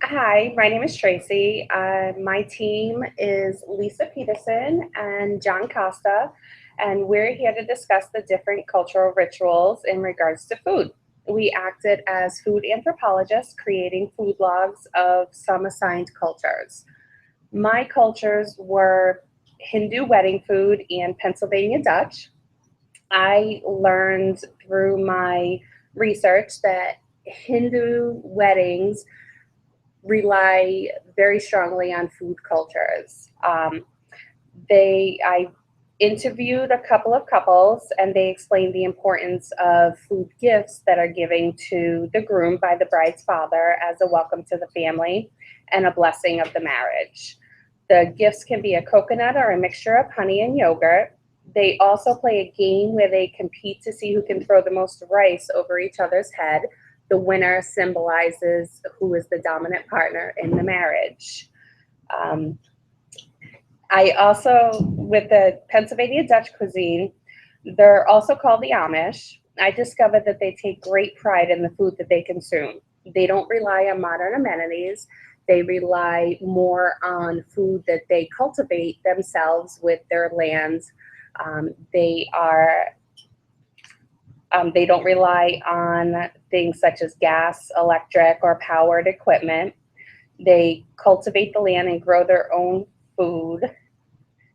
Hi, my name is Tracy. My team is Lisa Peterson and John Costa, and we're here to discuss the different cultural rituals in regards to food. We acted as food anthropologists, creating food logs of some assigned cultures. My cultures were Hindu wedding food and Pennsylvania Dutch. I learned through my research that Hindu weddings rely very strongly on food cultures. I interviewed a couple of couples and they explained the importance of food gifts that are given to the groom by the bride's father as a welcome to the family and a blessing of the marriage. The gifts can be a coconut or a mixture of honey and yogurt. They also play a game where they compete to see who can throw the most rice over each other's head. The winner symbolizes who is the dominant partner in the marriage. Um, I also, with the Pennsylvania Dutch cuisine, they're also called the Amish. I discovered that they take great pride in the food that they consume. They don't rely on modern amenities. They rely more on food that they cultivate themselves with their lands. They are they don't rely on things such as gas, electric, or powered equipment. They cultivate the land and grow their own food,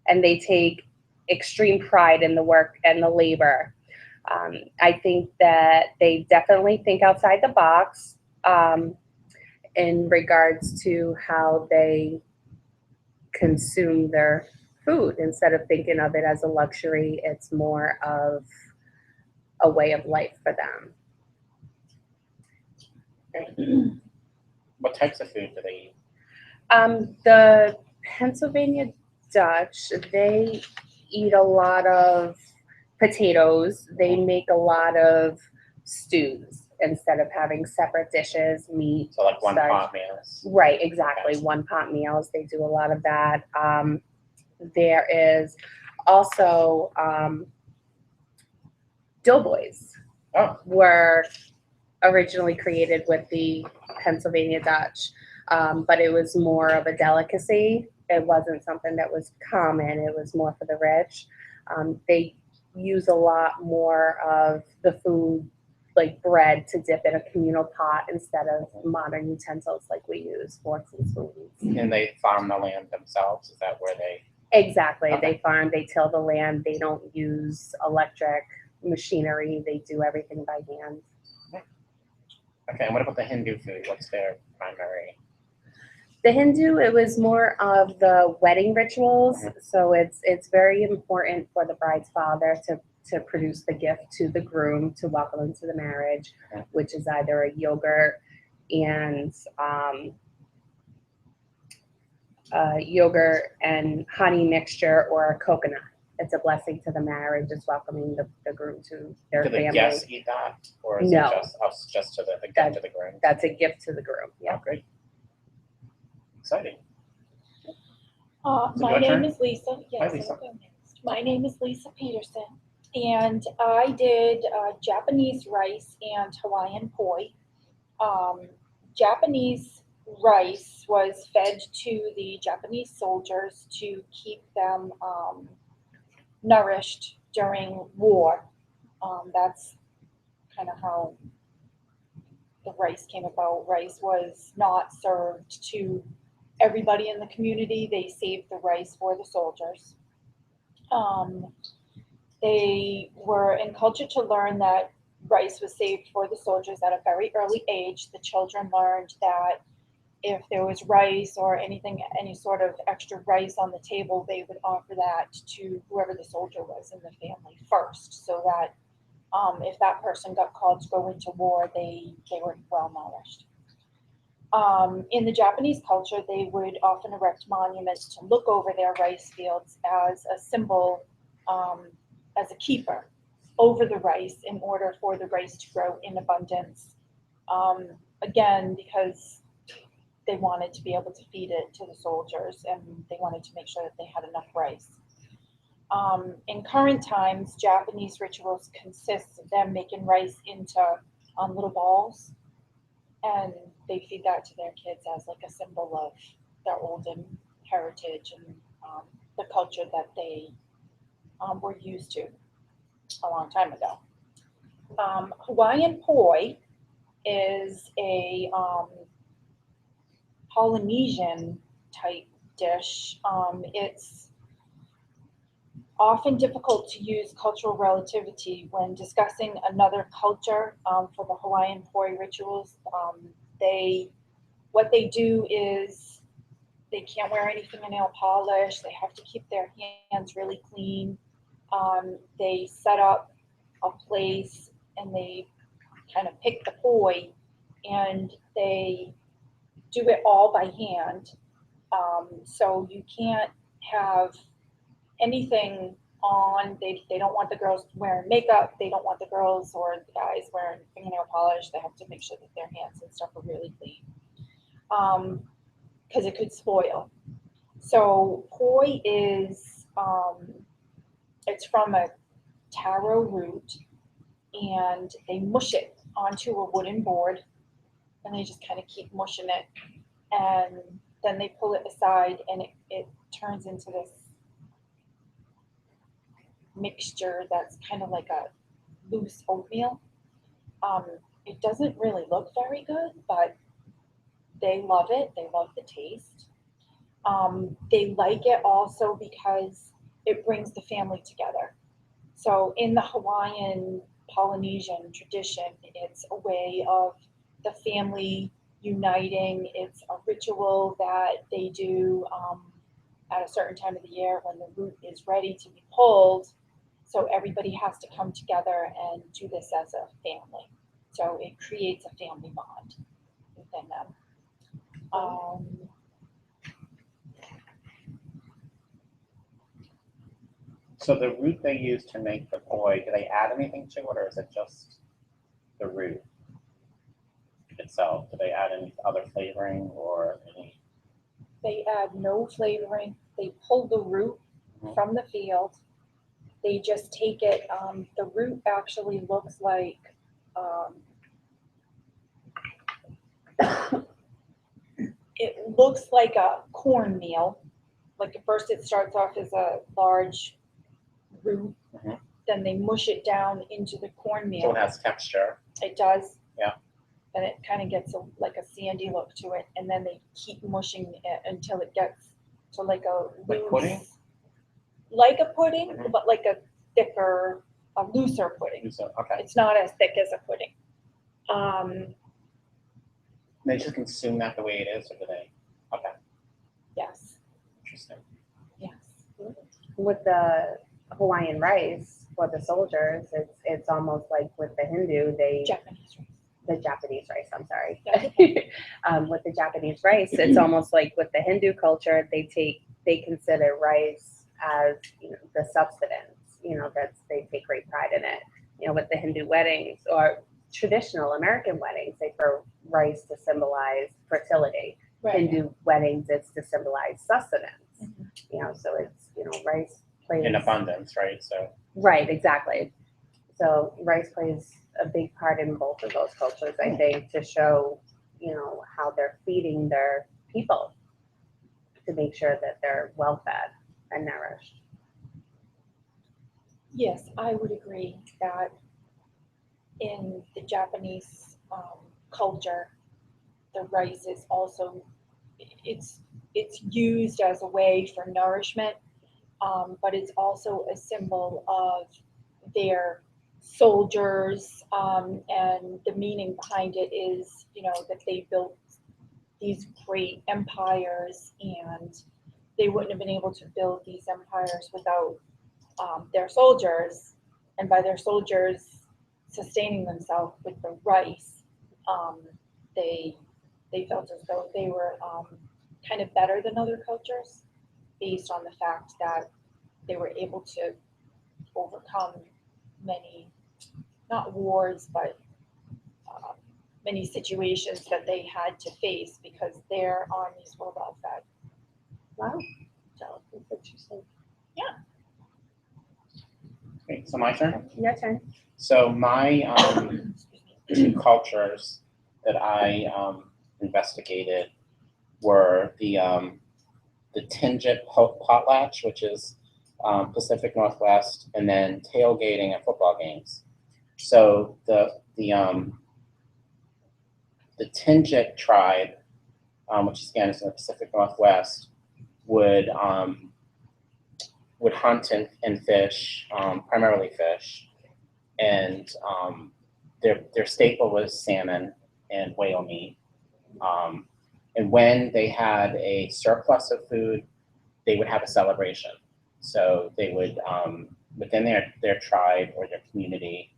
and they take extreme pride in the work and the labor. I think that they definitely think outside the box in regards to how they consume their food. Instead of thinking of it as a luxury, it's more of a way of life for them. What types of food do they eat? The Pennsylvania Dutch, they eat a lot of potatoes. They make a lot of stews instead of having separate dishes, meat, So like one starch. pot meals. Right, exactly. Okay. One pot meals. They do a lot of that. There is also doughboys Oh, were originally created with the Pennsylvania Dutch, but it was more of a delicacy. It wasn't something that was common. It was more for the rich. They use a lot more of the food, like bread, to dip in a communal pot instead of modern utensils like we use, forks and spoons. and they farm the land themselves. Is that where they? Exactly. Okay. They farm, they till the land. They don't use electric machinery. They do everything by hand. Okay, and what about the Hindu food? What's their primary? The Hindu, it was more of the wedding rituals. Mhm. So it's very important for the bride's father to produce the gift to the groom to welcome him to the marriage, Mhm. which is either a yogurt and yogurt and honey mixture or a coconut. It's a blessing to the marriage. It's welcoming the groom to their Do the family. guests eat that, or is No. it just us, just to the gift That- to the groom? That's a gift to the groom. Oh, Yeah. great, exciting. My your name turn? is Lisa. Hi, Yes, Lisa. I'll go next. My name is Lisa Peterson, and I did Japanese rice and Hawaiian poi. Um, Japanese rice was fed to the Japanese soldiers to keep them nourished during war. That's kind of how the rice came about. Rice was not served to everybody in the community. They saved the rice for the soldiers. Um, they were encouraged to learn that rice was saved for the soldiers at a very early age. The children learned that if there was rice or anything, any sort of extra rice on the table, they would offer that to whoever the soldier was in the family first, so that if that person got called to go into war, they were well nourished. In the Japanese culture, they would often erect monuments to look over their rice fields as a symbol, um, as a keeper over the rice in order for the rice to grow in abundance. Um, Again, because they wanted to be able to feed it to the soldiers and they wanted to make sure that they had enough rice. In current times, Japanese rituals consist of them making rice into little balls, And they feed that to their kids as like a symbol of their olden heritage and the culture that they were used to a long time ago. Hawaiian poi is a Polynesian type dish. It's often difficult to use cultural relativity when discussing another culture for the Hawaiian poi rituals. What they do is they can't wear anything in nail polish. They have to keep their hands really clean. They set up a place and they kind of pick the poi and they do it all by hand. So you can't have anything on. They don't want the girls wearing makeup. They don't want the girls or the guys wearing fingernail polish. They have to make sure that their hands and stuff are really clean because it could spoil. So poi is, it's from a taro root and they mush it onto a wooden board and they just kind of keep mushing it and then they pull it aside and it turns into this mixture that's kind of like a loose oatmeal. It doesn't really look very good, but they love it. They love the taste. They like it also because it brings the family together. So in the Hawaiian Polynesian tradition, it's a way of the family uniting. It's a ritual that they do at a certain time of the year when the root is ready to be pulled. So everybody has to come together and do this as a family. So it creates a family bond within them. So the root they use to make the poi, do they add anything to it, or is it just the root itself? Do they add any other flavoring or any? They add no flavoring. They pull the root from the field. They just take it. The root actually looks like it looks like a cornmeal. Like at first it starts off as a large root, then they mush it down into the cornmeal. So it has texture. It does. Yeah. And it kind of gets like a sandy look to it, and then they keep mushing it until it gets to like a Like pudding? Like a pudding, but like a thicker, a looser pudding. Okay. It's not as thick as a pudding. They just consume that the way it is, or do they? Okay. Yes. Interesting. Yes. With the Hawaiian rice for the soldiers, it's almost like with the Hindu, Japanese rice. The Japanese rice, I'm sorry. Yeah. With the Japanese rice, it's almost like with the Hindu culture, they consider rice as, the substance, they take great pride in it. With the Hindu weddings or traditional American weddings, they throw rice to symbolize fertility. Right. Hindu weddings, it's to symbolize sustenance. So it's, rice plays In abundance, right? So. Right, exactly. So rice plays a big part in both of those cultures, I think, to show, how they're feeding their people to make sure that they're well fed and nourished. Yes, I would agree that in the Japanese culture, the rice is also, it's used as a way for nourishment, but it's also a symbol of their soldiers, and the meaning behind it is, that they built these great empires, and they wouldn't have been able to build these empires without their soldiers, and by their soldiers sustaining themselves with the rice, they felt as though they were kind of better than other cultures based on the fact that they were able to overcome many, not wars, but many situations that they had to face because their armies were well fed. Wow. So that's interesting. Okay, so my turn. Your turn. So my two cultures that I investigated were the Tingent Potlatch, which is Pacific Northwest, and then tailgating at football games. So the Tingent tribe, which again is in the Pacific Northwest, would hunt and fish, primarily fish, and their staple was salmon and whale meat. And when they had a surplus of food, they would have a celebration. So they would, within their tribe or their community,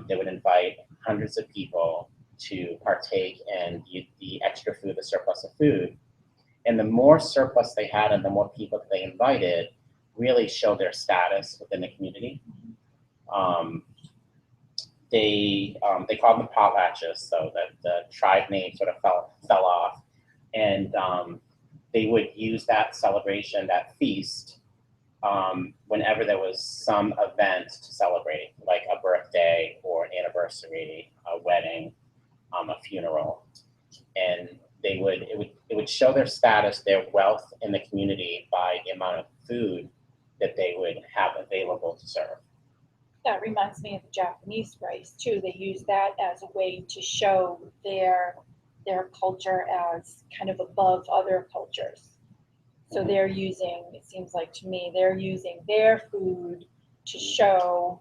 they would invite hundreds of people to partake in the extra food, the surplus of food. And the more surplus they had and the more people that they invited really showed their status within the community. They called them potlatches, so that the tribe name sort of fell off. And they would use that celebration, that feast, whenever there was some event to celebrate, like a birthday or an anniversary, a wedding, a funeral. And it would show their status, their wealth in the community by the amount of food that they would have available to serve. That reminds me of the Japanese rice too. They use that as a way to show their culture as kind of above other cultures. So they're using, it seems like to me, they're using their food to show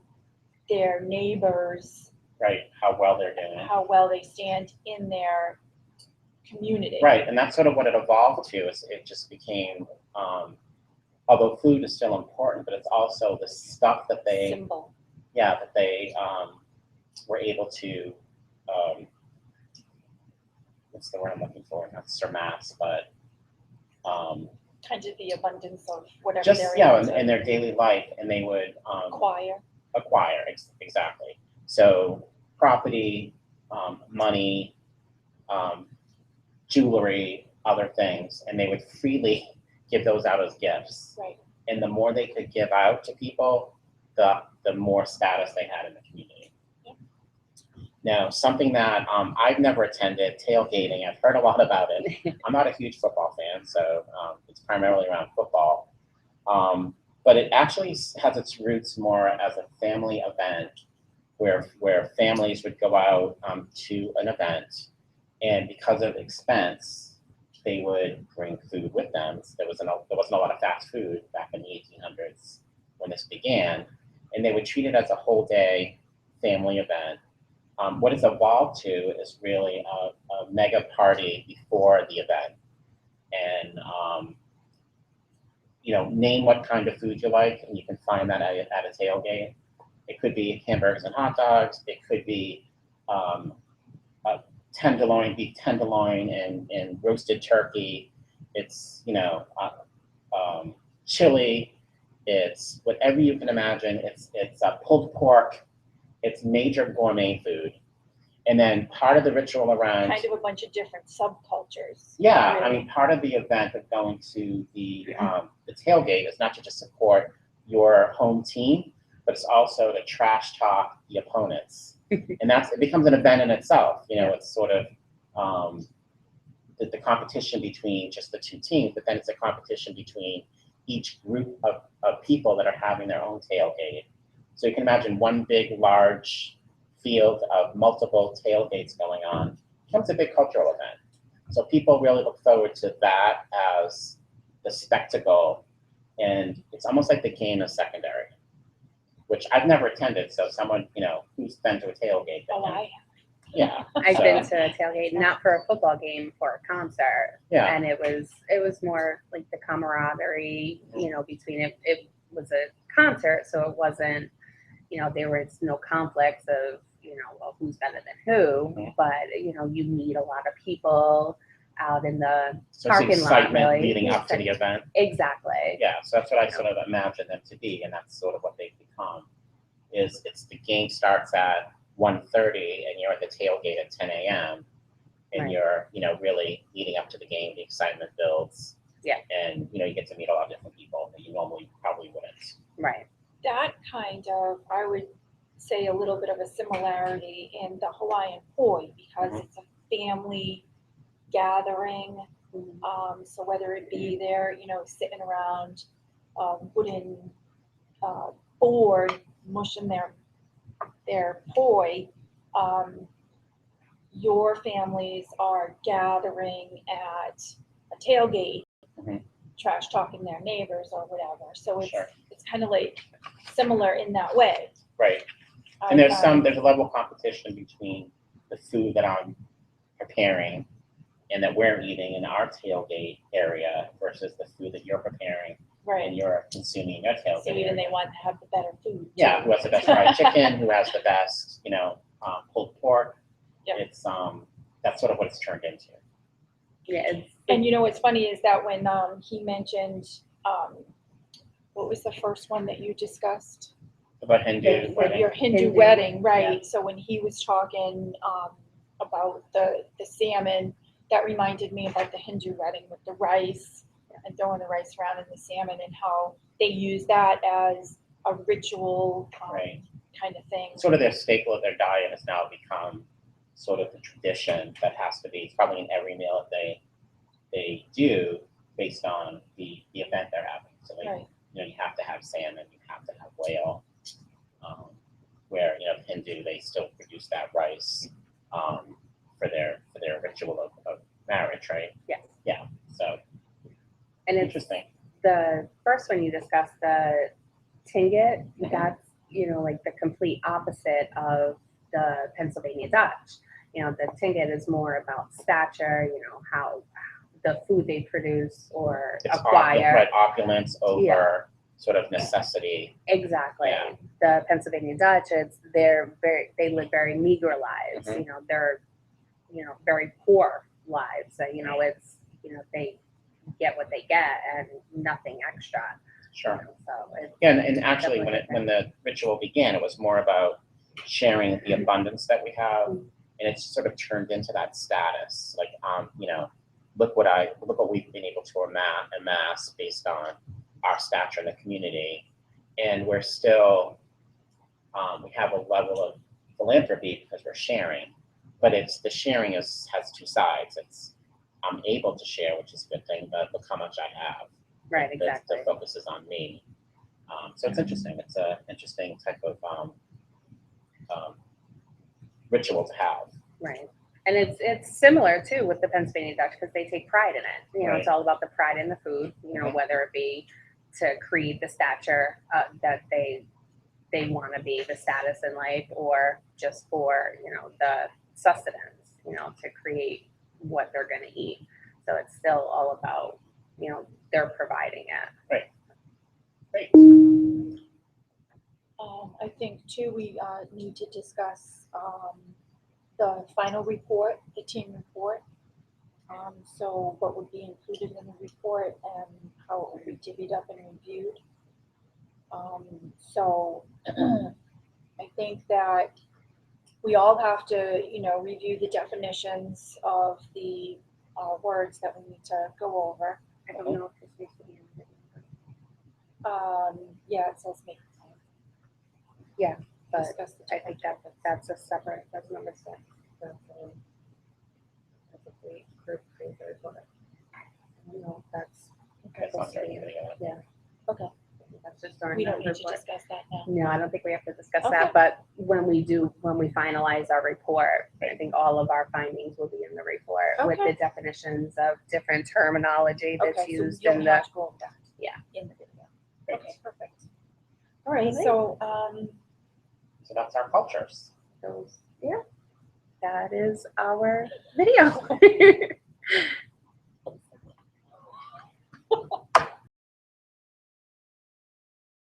their neighbors, right, how well they're doing. how well they stand in their community. Right, and that's sort of what it evolved to. Is it just became, although food is still important, but it's also the stuff that they, Symbol. that they were able to, what's the word I'm looking for? Not surmass, but Kind of the abundance of whatever just they're able to in their daily life, and they would acquire. Exactly. So property, money, jewelry, other things, and they would freely give those out as gifts. Right. And the more they could give out to people, the more status they had in the community. Yeah. Now, something that I've never attended, tailgating, I've heard a lot about it. I'm not a huge football fan, so it's primarily around football. But it actually has its roots more as a family event where families would go out to an event, and because of expense, they would bring food with them. So there wasn't a lot of fast food back in the 1800s when this began, and they would treat it as a whole day family event. What it's evolved to is really a mega party before the event, and name what kind of food you like, and you can find that at a tailgate. It could be hamburgers and hot dogs. It could be a tenderloin, beef tenderloin, and roasted turkey. It's chili. It's whatever you can imagine. It's pulled pork. It's major gourmet food. And then part of the ritual around Kind of a bunch of different subcultures. yeah, really. I mean, part of the event of going to the tailgate is not to just support your home team, but it's also to trash talk the opponents, and it becomes an event in itself. It's sort of the competition between just the two teams, but then it's a competition between each group of people that are having their own tailgate. So you can imagine one big, large field of multiple tailgates going on becomes a big cultural event. So people really look forward to that as the spectacle, and it's almost like the game is secondary, which I've never attended. So someone, who's been to a tailgate. Yeah. I've been to a tailgate, not for a football game, for a concert. Yeah. And it was more like the camaraderie, between it. It was a concert, so it wasn't, there was no conflicts of, well, who's better than who. Mhm. But, you meet a lot of people out in the So it's parking lot, excitement really. leading up to the event. Exactly. Yeah, so that's what I sort of imagine them to be, and that's sort of what they've become. It's the game starts at 1:30 and you're at the tailgate at 10 a.m. and Right. you're, really leading up to the game, the excitement builds. Yeah. And, you get to meet a lot of different people that you normally probably wouldn't. Right. That kind of, I would say a little bit of a similarity in the Hawaiian poi because Mhm. it's a family gathering. So whether it be there, sitting around wooden board, mushing their poi, your families are gathering at a tailgate, Mhm. trash talking their neighbors or whatever. So Sure. it's kind of like similar in that way. Right. I And find. there's a level of competition between the food that I'm preparing and that we're eating in our tailgate area versus the food that you're preparing and Right. you're consuming in your tailgate So even area. they want to have the better food. Yeah, too. who has the best fried chicken, who has the best, pulled pork. Yep. It's that's sort of what it's turned into. Yeah, And what's funny is that when he mentioned, what was the first one that you discussed? About Hindu For wedding. your Hindu Hindu, wedding, right? So when he was talking about the salmon, that reminded me about the Hindu wedding with the rice and throwing the rice around in the salmon and how they use that as a ritual Right. kind of thing. Sort of their staple of their diet has now become sort of the tradition that has to be probably in every meal that they do based on the event they're having. So Right. you have to have salmon, you have to have whale. Where Hindu, they still produce that rice for their ritual of marriage, right? Yes. Yeah. So and it's interesting. the first one you discussed, the Tingit. Mhm. That's like the complete opposite of the Pennsylvania Dutch. The Tingit is more about stature. How the food they produce or It's acquire. opulence over Yeah. sort of necessity. Exactly. Yeah. The Pennsylvania Dutch, they live very meager lives. Mhm. They're very poor lives. So, it's they get what they get and nothing extra. Sure. So it's Yeah, and actually, definitely when the ritual began, it was more about sharing the abundance that we have, and it's sort of turned into that status. Like, look what we've been able to amass based on our stature in the community, and we're still we have a level of philanthropy because we're sharing, but the sharing has two sides. It's I'm able to share, which is a good thing, but look how much I have. right. The Exactly. focus is on me. So it's interesting. It's an interesting type of ritual to have. Right. And it's similar too with the Pennsylvania Dutch because they take pride in it. Right. It's all about the pride in the food. Mhm. Whether it be to create the stature that they want to be, the status in life, or just for the sustenance. To create what they're going to eat. So it's still all about they're providing it. Great. I think too, we need to discuss the final report, the team report. So what would be included in the report and how it would be divvied up and reviewed. So I think that we all have to, review the definitions of the words that we need to go over. I don't know if this needs to be in the Yeah, it says make a plan. Yeah, but Discuss the I think that's a separate, that's number 6. That's a great group creator report. That's That's not very good. yeah. Okay. That's just our We don't need to report. discuss that now. No, I don't think we have to discuss Okay. that, but when we finalize our report, I Right. think all of our findings will be in the report with Okay. the definitions of different terminology that's Okay, so used you in don't the, have to go over that. Yeah. In the video. Great. Okay, perfect. All right, Alright. so, So that's our cultures. those, yeah, that is our video.